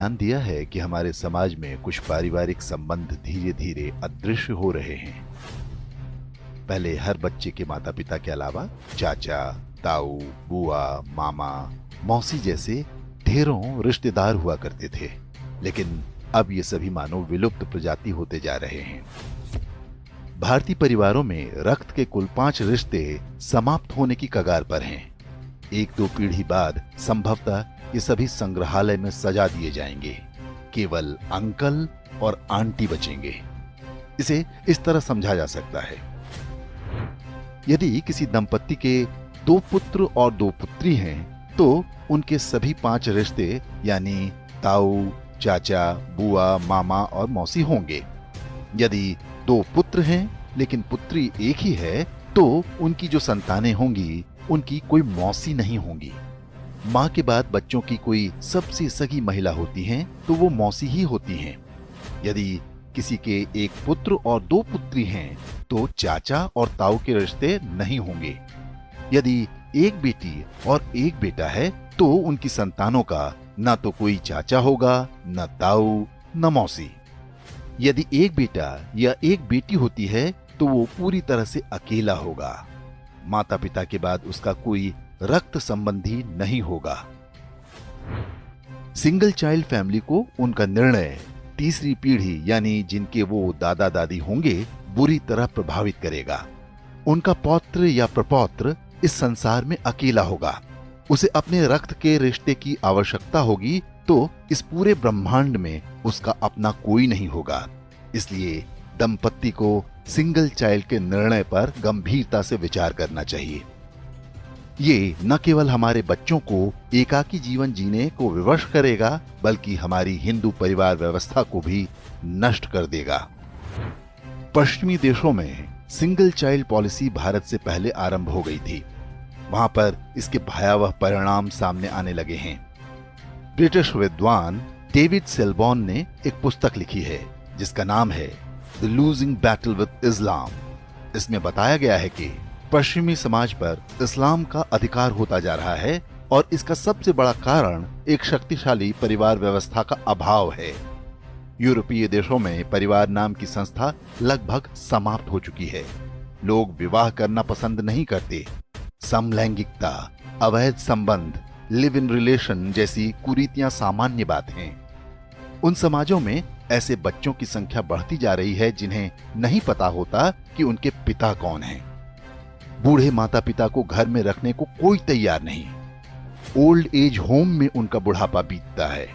ध्यान दिया है कि हमारे समाज में कुछ पारिवारिक संबंध धीरे धीरे अदृश्य हो रहे हैं। पहले हर बच्चे के माता पिता के अलावा चाचा, ताऊ, बुआ, मामा, मौसी जैसे ढेरों रिश्तेदार हुआ करते थे, लेकिन अब ये सभी मानो विलुप्त प्रजाति होते जा रहे हैं। भारतीय परिवारों में रक्त के कुल 5 रिश्ते समाप्त होने की कगार पर हैं। 1-2 पीढ़ी बाद संभवतः ये सभी संग्रहालय में सजा दिए जाएंगे। केवल अंकल और आंटी बचेंगे। इसे इस तरह समझा जा सकता है, यदि किसी दंपत्ति के 2 पुत्र और 2 पुत्री हैं, तो उनके सभी 5 रिश्ते यानी ताऊ, चाचा, बुआ, मामा और मौसी होंगे। यदि 2 पुत्र हैं लेकिन पुत्री एक ही है, तो उनकी जो संतानें होंगी उनकी कोई मौसी नहीं होंगी। मां के बाद बच्चों की कोई सबसे सगी महिला होती हैं, तो वो मौसी ही होती हैं। यदि किसी के 1 पुत्र और 2 पुत्री हैं, तो चाचा और ताऊ के रिश्ते नहीं होंगे। यदि 1 बेटी और 1 बेटा है, तो उनकी संतानों का ना तो कोई चाचा होगा, न ताऊ, न मौसी। यदि 1 बेटा या 1 बेटी होती है, तो वो पूरी तरह से अकेला होगा। माता पिता के बाद उसका कोई रक्त संबंधी नहीं होगा। सिंगल चाइल्ड फैमिली को उनका निर्णय तीसरी पीढ़ी यानी जिनके वो दादा दादी होंगे बुरी तरह प्रभावित करेगा। उनका पौत्र या प्रपौत्र इस संसार में अकेला होगा। उसे अपने रक्त के रिश्ते की आवश्यकता होगी, तो इस पूरे ब्रह्मांड में उसका अपना कोई नहीं होगा। इसलिए दंपत्ति को सिंगल चाइल्ड के निर्णय पर गंभीरता से विचार करना चाहिए। ये न केवल हमारे बच्चों को एकाकी जीवन जीने को विवश करेगा, बल्कि हमारी हिंदू परिवार व्यवस्था को भी नष्ट कर देगा। पश्चिमी देशों में सिंगल चाइल्ड पॉलिसी भारत से पहले आरंभ हो गई थी। वहां पर इसके भयावह परिणाम सामने आने लगे हैं। ब्रिटिश विद्वान डेविड सेलबॉर्न ने एक पुस्तक लिखी है जिसका नाम है द लूजिंग बैटल विद इस्लाम। इसमें बताया गया है कि पश्चिमी समाज पर इस्लाम का अधिकार होता जा रहा है और इसका सबसे बड़ा कारण एक शक्तिशाली परिवार व्यवस्था का अभाव है। यूरोपीय देशों में परिवार नाम की संस्था लगभग समाप्त हो चुकी है। लोग विवाह करना पसंद नहीं करते। समलैंगिकता, अवैध संबंध, लिव इन रिलेशन जैसी कुरीतियां सामान्य बात हैं। उन समाजों में ऐसे बच्चों की संख्या बढ़ती जा रही है जिन्हें नहीं पता होता कि उनके पिता कौन हैं। बूढ़े माता पिता को घर में रखने को कोई तैयार नहीं। ओल्ड एज होम में उनका बुढ़ापा बीतता है।